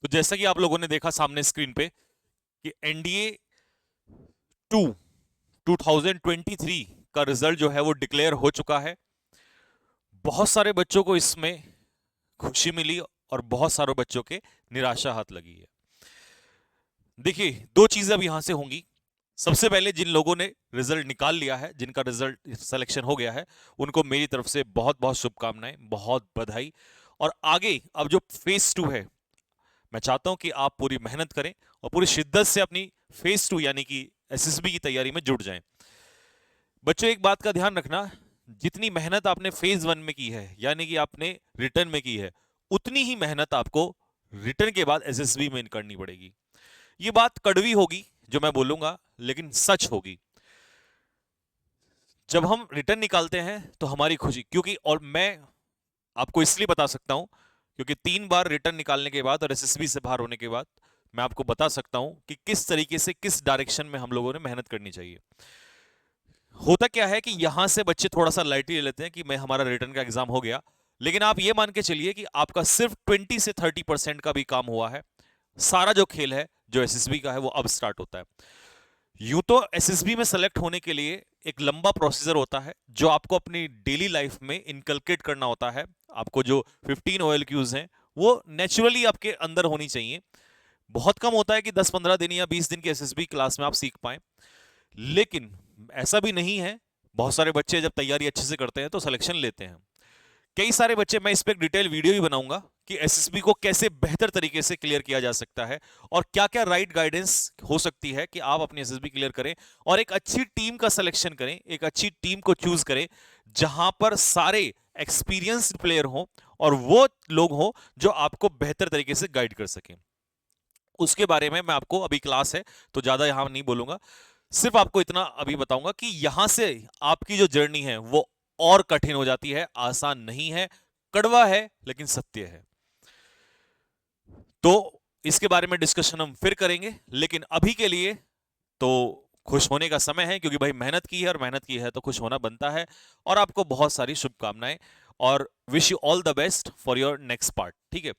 तो जैसा कि आप लोगों ने देखा सामने स्क्रीन पे कि एनडीए 2 2023 का रिजल्ट जो है वो डिक्लेयर हो चुका है। बहुत सारे बच्चों को इसमें खुशी मिली और बहुत सारे बच्चों के निराशा हाथ लगी है। देखिए, दो चीजें अब यहां से होंगी। सबसे पहले जिन लोगों ने रिजल्ट निकाल लिया है, जिनका रिजल्ट सिलेक्शन हो गया है, उनको मेरी तरफ से बहुत बहुत शुभकामनाएं, बहुत बधाई। और आगे अब जो फेज 2 है, मैं चाहता हूं कि आप पूरी मेहनत करें और पूरी शिद्दत से अपनी फेज 2 यानी कि एसएसबी की तैयारी में जुट जाएं। बच्चों, एक बात का ध्यान रखना, जितनी मेहनत आपने फेज 1 में की है यानी कि आपने रिटर्न में की है, उतनी ही मेहनत आपको रिटर्न के बाद एसएसबी में करनी पड़ेगी। ये बात कड़वी होगी जो मैं बोलूंगा, लेकिन सच होगी। जब हम रिटर्न निकालते हैं तो हमारी खुशी, क्योंकि और मैं आपको इसलिए बता सकता हूं क्योंकि 3 बार रिटर्न निकालने के बाद और एसएसबी से बाहर होने के बाद मैं आपको बता सकता हूं कि किस तरीके से, किस डायरेक्शन में हम लोगों ने मेहनत करनी चाहिए। होता क्या है कि यहां से बच्चे थोड़ा सा लाइटली ले लेते हैं कि मैं, हमारा रिटर्न का एग्जाम हो गया, लेकिन आप ये मान के चलिए कि आपका सिर्फ 20 से 30% का भी काम हुआ है। सारा जो खेल है, जो एसएसबी का है, वो अब स्टार्ट होता है। यूं तो एसएसबी में सेलेक्ट होने के लिए एक लंबा प्रोसीजर होता है जो आपको अपनी डेली लाइफ में इनकलकेट करना होता है। आपको जो 15 OLQs हैं वो नेचुरली आपके अंदर होनी चाहिए। बहुत कम होता है कि 10-15 दिन या 20 दिन की एसएसबी क्लास में आप सीख पाए, लेकिन ऐसा भी नहीं है। बहुत सारे बच्चे जब तैयारी अच्छे से करते हैं तो सिलेक्शन लेते हैं। कई सारे बच्चे, मैं इस पर एक डिटेल वीडियो भी बनाऊंगा कि एसएसबी को कैसे बेहतर तरीके से क्लियर किया जा सकता है और क्या क्या राइट गाइडेंस हो सकती है कि आप अपनी एसएसबी क्लियर करें और एक अच्छी टीम का सिलेक्शन करें, एक अच्छी टीम को चूज करें जहां पर सारे एक्सपीरियंस्ड प्लेयर हों और वो लोग हों जो आपको बेहतर तरीके से गाइड कर सकें। उसके बारे में मैं आपको, अभी क्लास है तो ज्यादा यहां नहीं बोलूंगा, सिर्फ आपको इतना अभी बताऊंगा कि यहां से आपकी जो जर्नी है वो और कठिन हो जाती है, आसान नहीं है, कड़वा है लेकिन सत्य है। तो इसके बारे में डिस्कशन हम फिर करेंगे, लेकिन अभी के लिए तो खुश होने का समय है, क्योंकि भाई मेहनत की है और मेहनत की है तो खुश होना बनता है। और आपको बहुत सारी शुभकामनाएं और wish you all the best for your next part, ठीक है।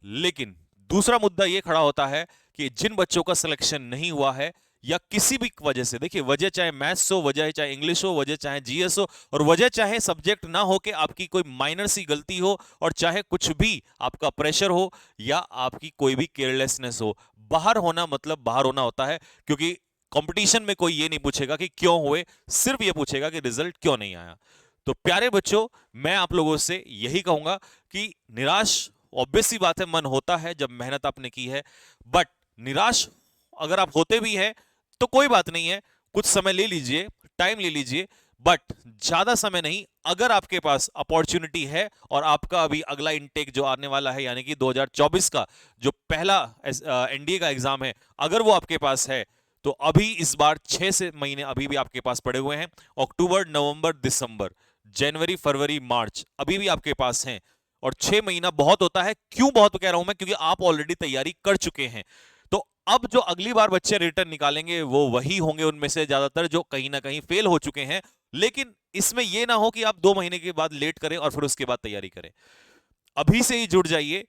लेकिन दूसरा मुद्दा यह खड़ा होता है कि जिन बच्चों का सिलेक्शन नहीं हुआ है या किसी भी वजह से, देखिए वजह चाहे मैथ्स हो, वजह चाहे इंग्लिश हो, वजह चाहे जीएस हो, और वजह चाहे सब्जेक्ट ना हो कि आपकी कोई माइनर सी गलती हो, और चाहे कुछ भी आपका प्रेशर हो या आपकी कोई भी केयरलेसनेस हो, बाहर होना मतलब बाहर होना होता है। क्योंकि कंपटीशन में कोई ये नहीं पूछेगा कि क्यों हुए, सिर्फ ये पूछेगा कि रिजल्ट क्यों नहीं आया। तो प्यारे बच्चों, मैं आप लोगों से यही कहूंगा कि निराश, ऑब्वियस सी बात है, मन होता है जब मेहनत आपने की है, बट निराश अगर आप होते भी हैं तो कोई बात नहीं है, कुछ समय ले लीजिए, टाइम ले लीजिए, बट ज्यादा समय नहीं। अगर आपके पास अपॉर्चुनिटी है और आपका अभी अगला इनटेक जो आने वाला है यानी कि 2024 का जो पहला एनडीए का एग्जाम है, अगर वो आपके पास है तो अभी इस बार 6 से महीने अभी भी आपके पास पड़े हुए हैं। अक्टूबर, नवंबर, दिसंबर, जनवरी, फरवरी, मार्च अभी भी आपके पास हैं। और 6 महीना बहुत होता है। क्यों बहुत कह रहा हूं मैं? क्योंकि आप ऑलरेडी तैयारी कर चुके हैं। तो अब जो अगली बार बच्चे रिटर्न निकालेंगे वो वही होंगे उनमें से ज्यादातर जो कहीं ना कहीं फेल हो चुके हैं। लेकिन इसमें यह ना हो कि आप 2 महीने के बाद लेट करें और फिर उसके बाद तैयारी करें। अभी से ही जुड़ जाइए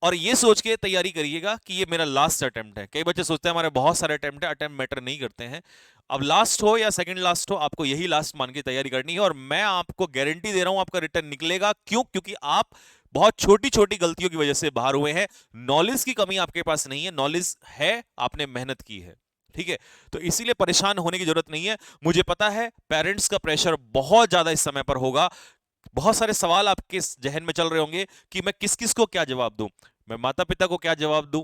और ये सोच के तैयारी करिएगा कि ये मेरा लास्ट अटेम्प्ट है। कई बच्चे सोचते हैं हमारे बहुत सारे अटेम्प्ट है, अटेम्प्ट मैटर नहीं करते हैं। अब लास्ट हो या सेकंड लास्ट हो, आपको यही लास्ट मान के तैयारी करनी है। और मैं आपको गारंटी दे रहा हूं आपका रिटर्न निकलेगा। क्यों? क्योंकि आप बहुत छोटी छोटी गलतियों की वजह से बाहर हुए हैं। नॉलेज की कमी आपके पास नहीं है, नॉलेज है, आपने मेहनत की है, ठीक है। तो इसीलिए परेशान होने की जरूरत नहीं है। मुझे पता है पेरेंट्स का प्रेशर बहुत ज्यादा इस समय पर होगा। बहुत सारे सवाल आपके जहन में चल रहे होंगे कि मैं किस किस को क्या जवाब दूं, मैं माता पिता को क्या जवाब दूं,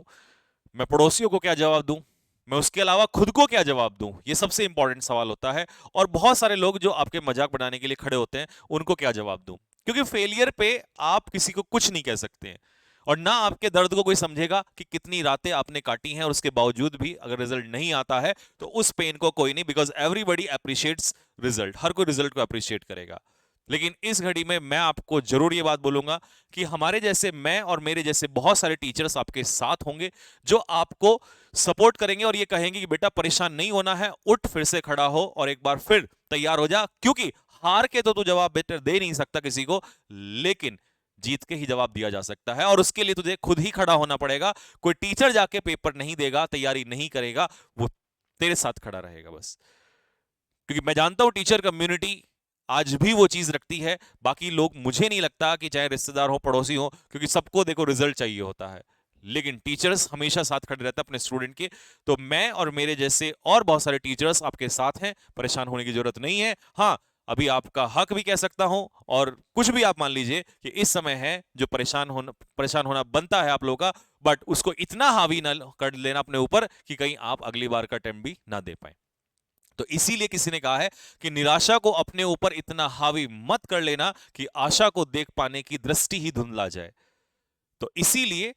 मैं पड़ोसियों को क्या जवाब दूं, मैं उसके अलावा खुद को क्या जवाब दूं। ये सबसे इंपॉर्टेंट सवाल होता है। और बहुत सारे लोग जो आपके मजाक बनाने के लिए खड़े होते हैं, उनको क्या जवाब दूं, क्योंकि फेलियर पे आप किसी को कुछ नहीं कह सकते हैं। और ना आपके दर्द को कोई समझेगा कि कितनी रातें आपने काटी हैं और उसके बावजूद भी अगर रिजल्ट नहीं आता है तो उस पेन को कोई नहीं, बिकॉज एवरीबडी अप्रिशिएट्स रिजल्ट, हर कोई रिजल्ट को अप्रिशिएट करेगा। लेकिन इस घड़ी में मैं आपको जरूर ये बात बोलूंगा कि हमारे जैसे, मैं और मेरे जैसे बहुत सारे टीचर्स आपके साथ होंगे जो आपको सपोर्ट करेंगे और ये कहेंगे कि बेटा परेशान नहीं होना है, उठ, फिर से खड़ा हो और एक बार फिर तैयार हो जा। क्योंकि हार के तो तू जवाब बेटर दे नहीं सकता किसी को, लेकिन जीत के ही जवाब दिया जा सकता है, और उसके लिए तुझे खुद ही खड़ा होना पड़ेगा। कोई टीचर जाके पेपर नहीं देगा, तैयारी नहीं करेगा, वो तेरे साथ खड़ा रहेगा बस। क्योंकि मैं जानता हूं टीचर कम्युनिटी आज भी वो चीज रखती है। बाकी लोग, मुझे नहीं लगता कि चाहे रिश्तेदार हो, पड़ोसी हो, क्योंकि सबको देखो रिजल्ट चाहिए होता है, लेकिन टीचर्स हमेशा साथ खड़े रहते हैं अपने स्टूडेंट के। तो मैं और मेरे जैसे और बहुत सारे टीचर्स आपके साथ हैं, परेशान होने की जरूरत नहीं है। हाँ, अभी आपका हक भी कह सकता हूं, और कुछ भी आप मान लीजिए कि इस समय है जो परेशान होना बनता है आप लोगों का, बट उसको इतना हावी ना कर लेना अपने ऊपर कि कहीं आप अगली बार का अटेम्प्ट भी ना दे पाए। तो इसीलिए किसी ने कहा है कि निराशा को अपने ऊपर इतना हावी मत कर लेना कि आशा को देख पाने की दृष्टि ही धुंधला जाए। तो इसीलिए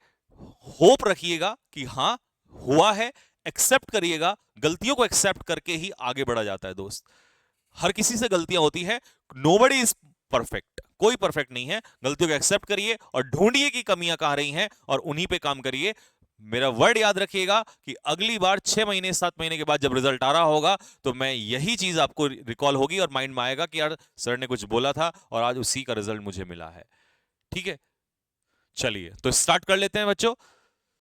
होप रखिएगा कि हां, हुआ है, एक्सेप्ट करिएगा। गलतियों को एक्सेप्ट करके ही आगे बढ़ा जाता है दोस्त। हर किसी से गलतियां होती है, नोबडी इज परफेक्ट, कोई परफेक्ट नहीं है। गलतियों को एक्सेप्ट करिए और ढूंढिए कि कमियां कहां रही हैं और उन्हीं पे काम करिए। मेरा वर्ड याद रखिएगा कि अगली बार 6 महीने 7 महीने के बाद जब रिजल्ट आ रहा होगा, तो मैं यही चीज आपको रिकॉल होगी और माइंड में आएगा कि यार सर ने कुछ बोला था और आज उसी का रिजल्ट मुझे मिला है। ठीक है, चलिए तो स्टार्ट कर लेते हैं बच्चों।